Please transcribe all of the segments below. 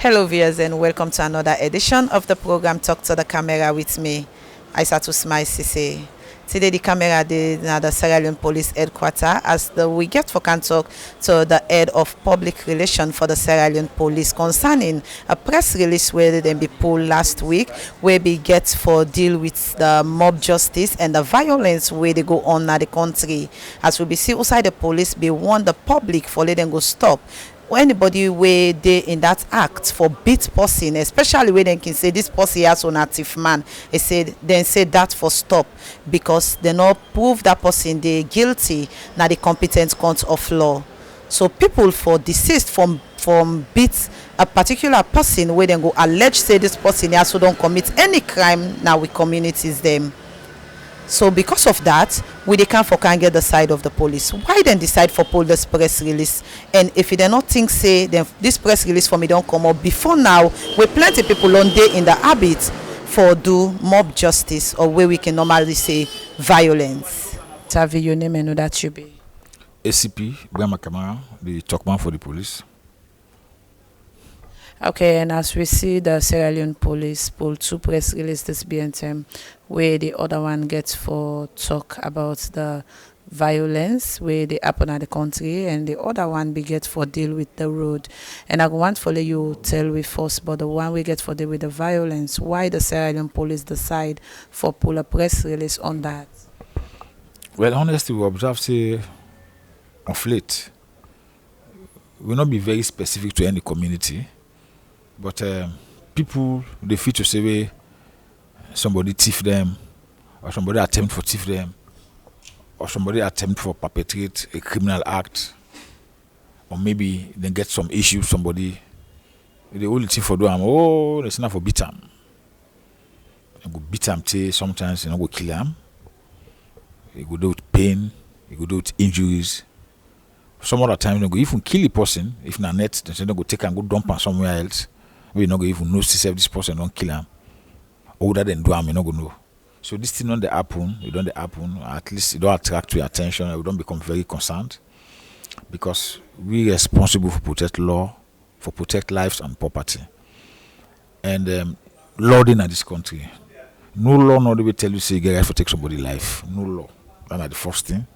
Hello, viewers, and welcome to another edition of the program Talk to the Camera with me, Isatu Sesay. Today, the camera did now the Sierra Leone Police headquarters as we get for can talk to the head of public relations for the Sierra Leone Police concerning a press release where they be pulled last week, where we get for deal with the mob justice and the violence where they go on in the country. As we be see outside the police, be warn the public for let them go stop. Anybody where they in that act for beat person, especially when they can say this person has an active man, they say that for stop because they not prove that person they guilty now the competent court of law. So people for desist from beat a particular person where they go allege say this person also don't commit any crime now with communities them. So because of that, we can get the side of the police. Why then decide for pull this press release? And if you do not think say then this press release for me don't come up before now, we plenty people on day in the habit for do mob justice or where we can normally say violence. Have your name and know that you be ACP Brahma Kamara, the talkman for the police. Okay, and as we see the Sierra Leone Police pull two press releases this BNTM, where the other one gets for talk about the violence where they happen at the country, and the other one we get for deal with the road. And I want for you tell we first, but the one we get for deal with the violence, why the Sierra Leone Police decide for pull a press release on that? Well, honestly, we observe say of late, we will not be very specific to any community. But people, they feel to say way somebody thief them, or somebody attempt for thief them, or somebody attempt for perpetrate a criminal act, or maybe they get some issue with somebody. The only thing for them, oh, it's not for beat them. You go beat them till sometimes you know go kill them. You go do with pain, you go do with injuries. Some other time you go even kill the person if not net, then they go take and go dump am somewhere else. We not go even know if this person don't kill him. Older than do him, you not go know. So this thing don't happen. It don't happen. At least it don't attract your attention. We don't become very concerned because we responsible for protect law, for protect lives and property. And law in this country, no law not will tell you say you get right for take somebody's life. No law. That's the first thing.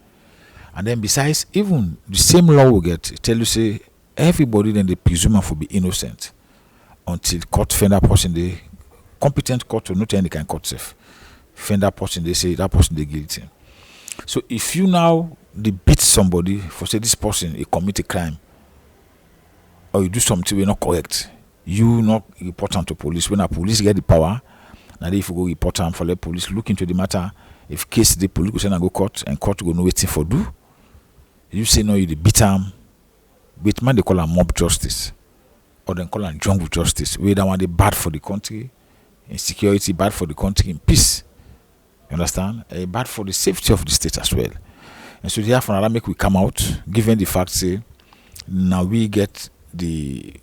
And then besides, even the same law we get tell you say everybody then they presume for be innocent. Until court find that person, the competent court will not any kind of court safe. Find that person, they say that person they guilty. So if you now they beat somebody for say this person he commit a crime, or you do something we not correct, you not report them to police. When a police get the power, now if you go report them for the police look into the matter. If case the police go send and go court and court go know waiting for do. You say no, you the beat them. But man they call them mob justice. Or then call them jungle justice. Where that one they bad for the country, insecurity, bad for the country, in peace. You understand? Bad for the safety of the state as well. And so therefore, make we come out, given the fact say now we get the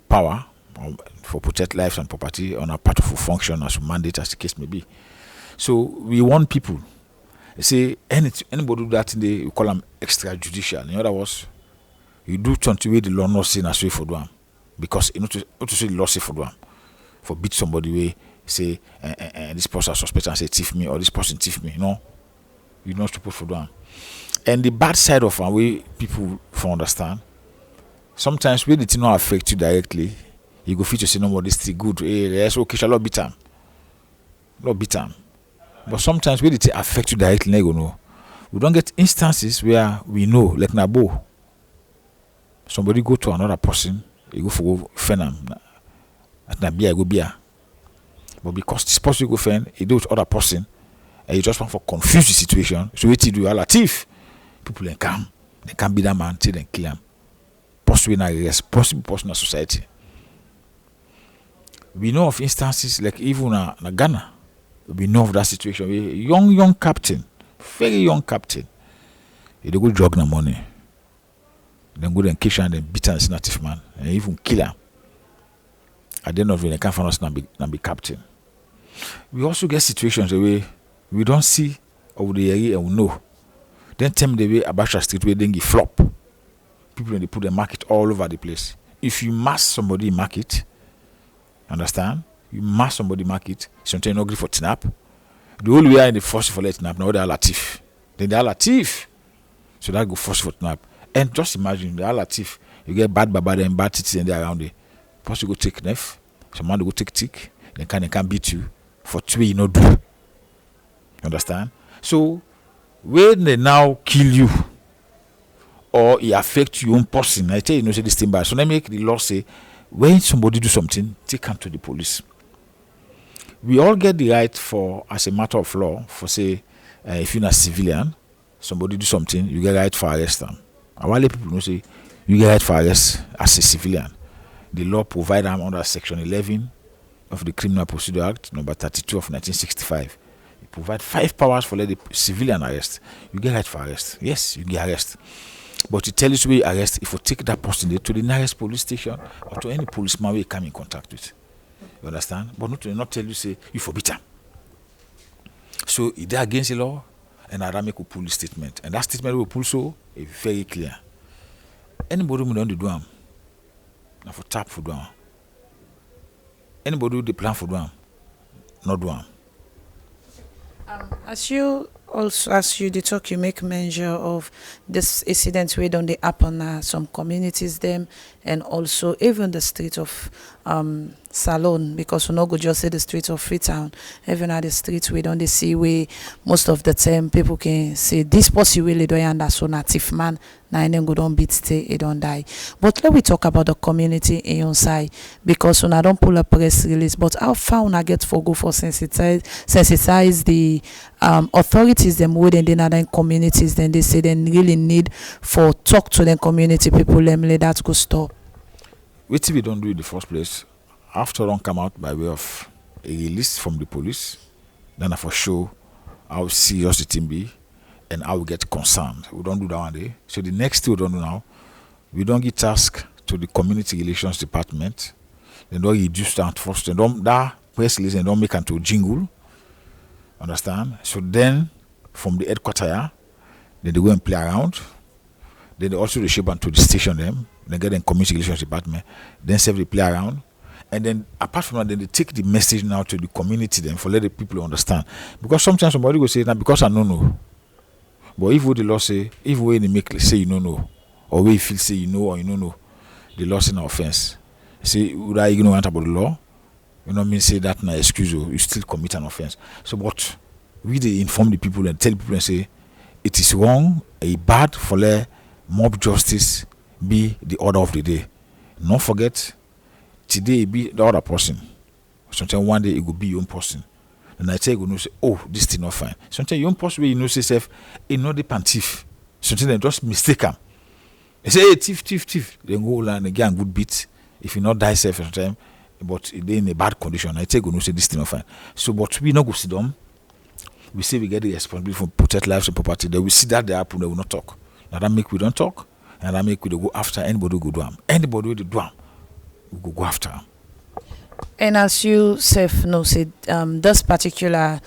power for protect lives and property on our part of function as a mandate as the case may be. So we want people. Say anybody do that in the we call them extrajudicial. In other words, you do something where the law not saying as way for them. Because you know to say the law say for them. For beat somebody way say this person suspect and say thief me or this person thief me. No. You're not supposed for them. And the bad side of our way people for understand. Sometimes when the thing not affect you directly, you go feel to say no, this thing good. Hey, let's okay, shall not beat them. Not beat them. But sometimes when it affect you directly, you know, we don't get instances where we know, like Nabo, somebody go to another person, you go for fend them, at Nabia go beer. But because this person you go fend, he do with other person, and you just want for confuse the situation. So what you do, all thief, people then come, they can't be that man till they kill him. Possibly not responsible person in society. We know of instances like even in Ghana. We know of that situation. Young captain, very young captain. They go drug the money. Then go and kitchen and then beat an native man and even kill him. At the end of it, they can't find us and be captain. We also get situations where we don't see over the area and we know. Then tell me the way Abasha Street where they flop. People when they put the market all over the place. if you mask somebody in market, understand? You mask somebody in market, sometimes not agree for snap. The whole way in the first for let snap, now they are latif. Then they are latif. So that go first for snap. And just imagine they are latif. You get bad baba and bad tits and they around there. First you go take knife, some man go take tick, then can beat you for 2 you not do. You understand? So when they now kill you or it affect your own person, I tell you, say this thing bad. So let me make the law say when somebody do something, take him to the police. We all get the right for, as a matter of law, for say if you're a civilian, somebody do something, you get right for arrest them. And while people know say you get right for arrest as a civilian, the law provide them under Section 11 of the Criminal Procedure Act, number 32 of 1965. It provide 5 powers for let the civilian arrest. You get right for arrest. Yes, you get arrest. But it tells you where you arrest if you take that person to the nearest police station or to any policeman where you come in contact with. You understand? But not tell you say you forbid them. So if they're against the law, and I make a police statement. And that statement will pull so is very clear. Anybody who don't do them, now for tap for them. Anybody who they plan for them, not do them. As you the talk, you make mention of this incident where don't they happen some communities them, and also even the street of Salon, because we no go just say the street of Freetown, even at the street we don't see where most of the time people can say this person really do and that's so native man now and then go don't beat stay it don't die. But let we talk about the community in your side, because when I don't pull a press release, but how far when I get for go for sensitize the authorities them within the other communities, then they say they really need for talk to the community people them let that go stop. What we don't do in the first place, after long come out by way of a release from the police, then I for sure how serious the thing be and how we get concerned. We don't do that one day. So the next thing we don't do now, we don't give task to the community relations department. They don't reduce that first. They don't that press release and don't make it to jingle. Understand? So then from the headquarters, then they go and play around. Then they also reshape to the station them. Then get them community relations department. Then serve the play around. And then apart from that, then they take the message now to the community then for let the people understand. Because sometimes somebody will say, now because I don't know. But if what the law say, if when they make say you don't know, or we feel say you know or you don't know, the law is an offense. Say would I ignorant about the law? You know mean say that na excuse you still commit an offense. So but we they inform the people and tell people and say it is wrong, a bad for let mob justice be the order of the day. Don't forget today it be the other person. Sometimes one day it will be your own person. And I tell you, say, oh, this thing not fine. Sometimes your own person you know say self, it not the pantif. Sometimes they just mistake them. They say, hey, thief. Then go and again good beat. If you not die self sometimes, but they in a bad condition. I tell you, say this thing not fine. So, but we not go sit down. We say we get the responsibility for protect lives and property. Then we see that they happen, they will not talk. Now that make we don't talk, and that make we go after anybody who go do them. Anybody who do them, we go after them. And as you self know, say this particular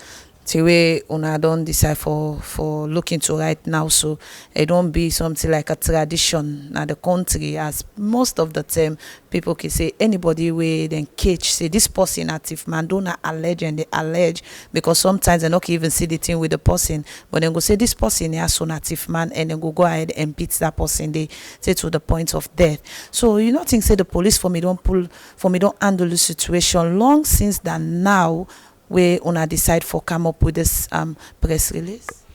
the way una don't decide for looking to right now, so it don't be something like a tradition in the country, as most of the time people can say anybody way then catch say this person active man don't allege, and they allege because sometimes they not even see the thing with the person, but then go say this person is so native man, and then go ahead and beat that person, they say to the point of death. So you not think say the police for me don't handle the situation long since that now we una decide for come up with this press release?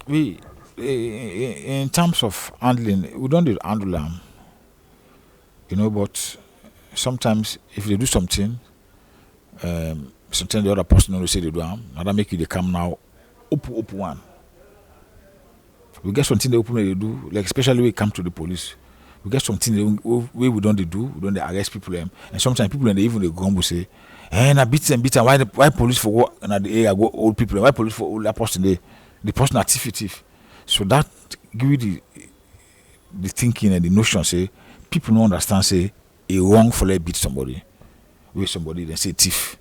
We in terms of handling, we don't need to handle them, you know, but sometimes if they do something, sometimes the other person will say they do them, and that make you they come now up one. We get something they open they do, like especially when we come to the police. We get something we don't they arrest people and sometimes people and they even they grumble say, and I beat them. Why police for what? And the area go old people. Why police for old that person? The person are thief. So that give you the thinking and the notion. Say people don't understand. Say a wrong for let beat somebody. Where somebody then say thief,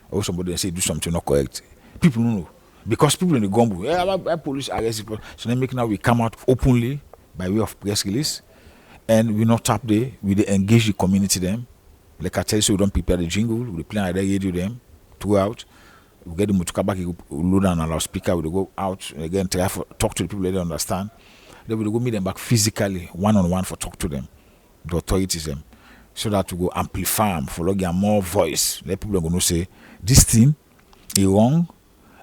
or somebody then say do something not correct. People don't know because people in the gumbo. Why police arrest people? So then make now we come out openly by way of press release, And we not tap there, we dey engage the community them. Like I tell you, so we don't prepare the jingle, we play like that radio them throughout. We get the motoka back, we load on a loudspeaker, we go out again, try for talk to the people, let them understand. Then we go meet them back physically, one-on-one for talk to them, the authorities them, so that we go amplify them, for get more voice. Let people go know say this thing is wrong,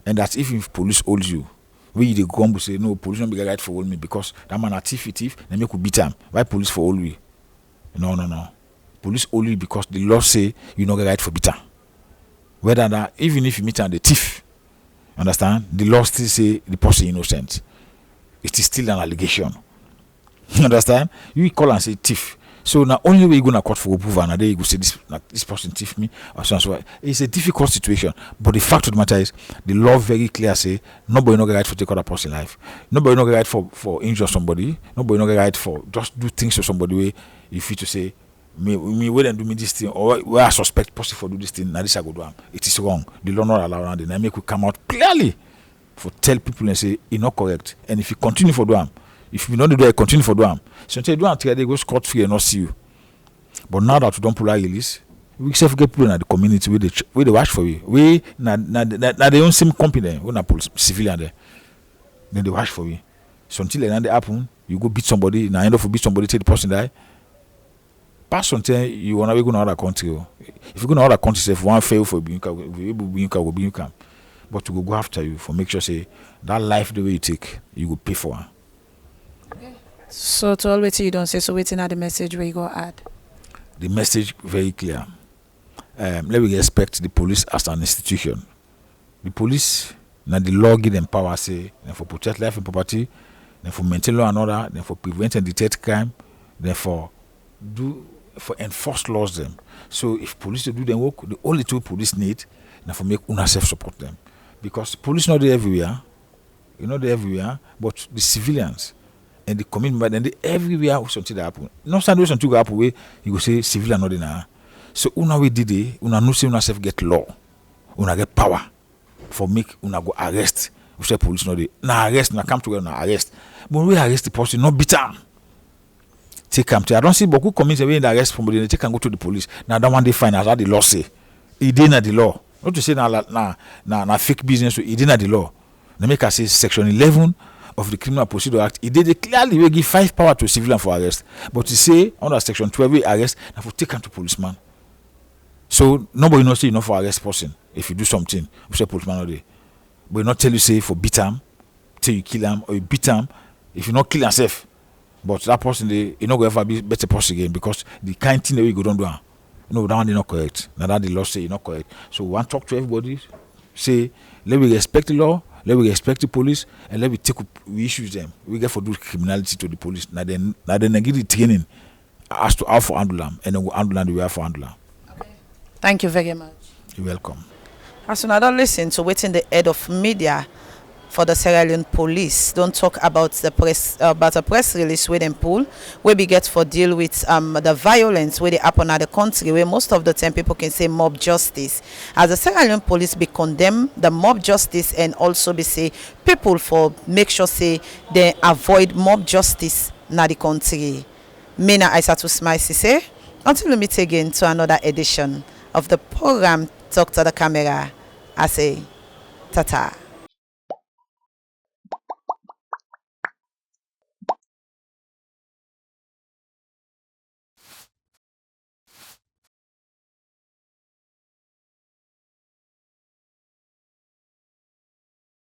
and that if police hold you, we dey come say no, police don't be right for hold me because that man a thief, then make we beat him. Why police for hold we? No. Police only because the law say you no get right for beat him. Whether that even if you meet him the thief, understand? The law still say the person innocent. It is still an allegation. You understand? You call and say thief. So now only way you go to court for proof and you go say this person thief me or so and so. It's a difficult situation. But the fact of the matter is the law very clear say nobody no get right for take other person's life. Nobody no get right for injure somebody. Nobody no get right for just do things to somebody where you feel to say me wait and do me this thing or where I suspect person for do this thing. Now this I go do. It is wrong. The law not allow around it. And make we come out clearly for tell people and say it's not correct. And if you continue for do them, if you don't do that, continue for do them. So until you do until they go scot free and not see you. But now that we don't pull our release, we self get people in the community where they watch for you. We na they own same company we na police civilian there. Then they watch for you. So until they happen, you go beat somebody, now end up beat somebody till the person die. Pass until you wanna go to another country. If you go to another country, if one fail for you can. But we go after you for make sure say that life the way you take, you go pay for it. So to all waiting you don't say so waiting at the message where you go add. The message very clear. Let me respect the police as an institution. The police, now the law give them power say then for protect life and property, then for maintain law and order, then for prevent and detect crime, then for enforce laws them. So if police to do their work, the only two police need now for make una self support them. Because police not there everywhere, but the civilians and the community and the everywhere something that happen. No stand something go happen where you go say civilian not in there. So una we did it, una no say una self get law, una get power for make una go arrest. We say police not there. Na arrest, na come together, na arrest. But we arrest the person, not beat him. Take him to I don't see but who commit away in the arrest somebody, they take and go to the police. Now that one they find as how the law say. It didn't the law. Not to say na fake business, it didn't the law. They make us say section 11 of the Criminal Procedure Act. It did clearly we give 5 power to civilian for arrest. But to say under section 12 we arrest and for take him to policeman. So nobody knows say you know for arrest person. If you do something, we say policeman all day. But not tell you say for beat him till you kill him or you beat him if you not kill yourself. But that person they not go ever be better person again because the kind thing that we go don't do. No, that one is not correct. Now that the law say it's not correct. So we want to talk to everybody, say let we respect the law, let we respect the police, and let we take we issues them. We get for do criminality to the police. Now then they give the training as to how for handle them, and then we handle them the way for handle them. Okay. Thank you very much. You're welcome. As soon as I don't listen to waiting the head of media for the Sierra Leone Police, don't talk about the press about a press release where them pull where we get for deal with the violence where they happen at the country where most of the time people can say mob justice. As the Sierra Leone Police be condemn the mob justice and also be say people for make sure say they avoid mob justice na the country. Me na Isatu Sesay. Until we meet again to another edition of the program Talk to the Camera. I say tata.